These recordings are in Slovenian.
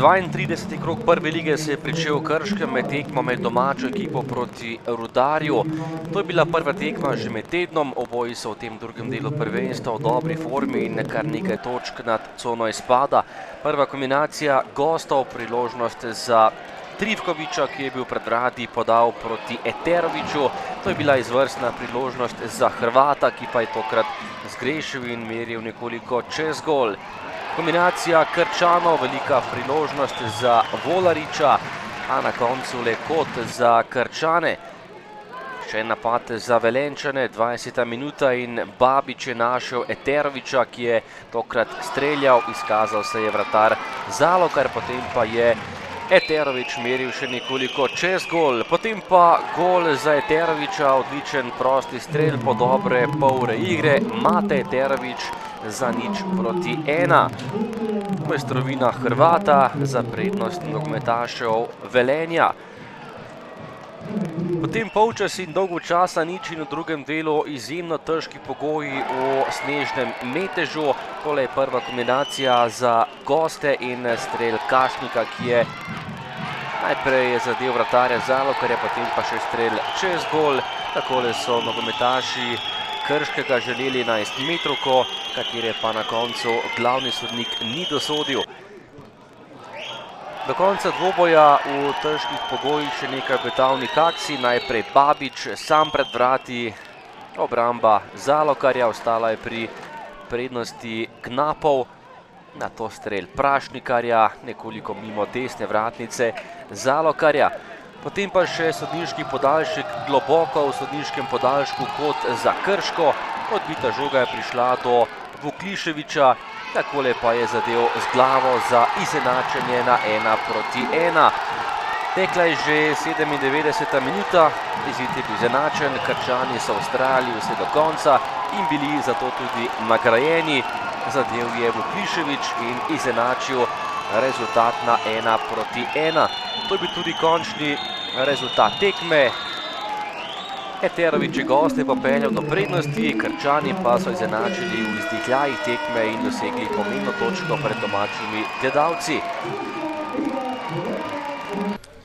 32. krog prve lige se je pričel v Krškem med tekmo med domačo ekipo proti Rudarju. To je bila prva tekma že med tednom, oboji so v tem drugem delu prvenstva v dobri formi in kar nekaj točk nad cono izpada. Prva kombinacija gostov, priložnost za Trifkoviča, ki je bil pred vrati podal proti Eteroviću. To je bila izvrstna priložnost za Hrvata, ki pa je tokrat zgrešil in meril nekoliko čez gol. Kombinacija Krčanov, velika priložnost za Volariča, a na koncu le kot za Krčane. Še napad za Velenjčane, 20. minuta in Babič je našel Eterovića, ki je tokrat streljal, izkazal se je vratar Zalokar, potem pa je Eterović meril še nekoliko čez gol, potem pa gol za Eterovića, odličen prosti strel po dobre pol ure igre, Mate Eterović za 0:1. Mojstrovina Hrvata za prednost nogometašev Velenja. Potem polčas in dolgo časa nič in v drugem delu izjemno težki pogoji v snežnem metežu. Tole je prva kombinacija za goste in strel Kašnika, ki je najprej zadel vratarja Zalokarja, potem pa še strel čez gol. Takole so nogometaši Krškega želeli 11-metrovko, katere pa na koncu glavni sodnik ni dosodil. Do konca dvoboja v težkih pogojih še nekaj obetavnih akcij. Najprej Babič sam pred vrati, obramba Zalokarja, ostala je pri prednosti Knapov. Na to strel Prašnikarja, nekoliko mimo desne vratnice Zalokarja. Potem pa še sodniški podaljšek globoko v sodniškem podaljšku kot za Krško. Odbita žoga je prišla do Vukliševića, takole pa je zadel z glavo za izenačenje na 1:1. Tekla je že 97. minuta, izid je bil izenačen, Krčani so vztrajali vse do konca in bili zato tudi nagrajeni. Zadel je Vuklišević in izenačil rezultat na 1:1. To je bil tudi končni rezultat tekme. Eterović je goste popeljal do prednosti, Krčani pa so izenačili v izdihljajih tekme in dosegli pomembno točko pred domačimi gledalci.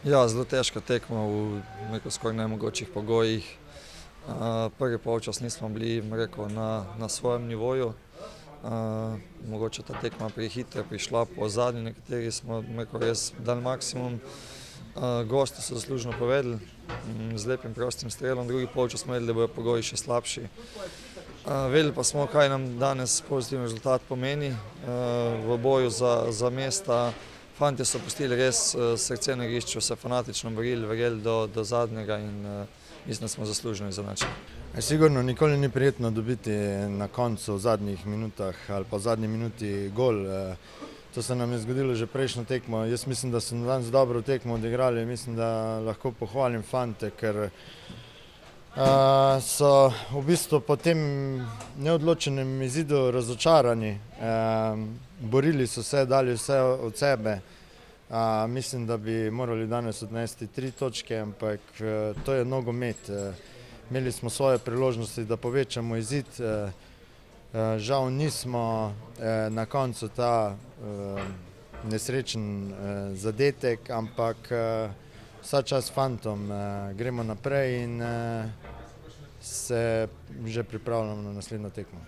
Ja, zelo težka tekma v skoraj nemogočih pogojih. Prvi polčas nismo bili na svojem nivoju. Mogoče ta tekma prehitro prišla po zadnji, nekateri smo res dali maksimum. Gosti so zaslužno povedali z lepim prostim strelom, drugi polčas smo vedeli, da bojo pogoji še slabši. Vedeli pa smo, kaj nam danes pozitivni rezultat pomeni v boju za mesta. Fantje so pustili res srce na igrišču, se fanatično borili, verjeli do zadnjega in mislim, da smo zaslužno izenačili. Sigurno nikoli ni prijetno dobiti na koncu v zadnjih minutah ali pa v zadnji minuti gol. To se nam je zgodilo že prejšnjo tekmo. Jaz mislim, da so danes dobro tekmo odigrali. Mislim, da lahko pohvalim fante, ker so v bistvu po tem neodločenem izidu razočarani. Borili so se, dali vse od sebe. Mislim, da bi morali danes odnesti 3 točke, ampak to je nogomet. Imeli smo svoje priložnosti, da povečamo izid. Žal nismo na koncu ta nesrečen zadetek, ampak vsa čast fantom, gremo naprej in se že pripravljamo na naslednjo tekmo.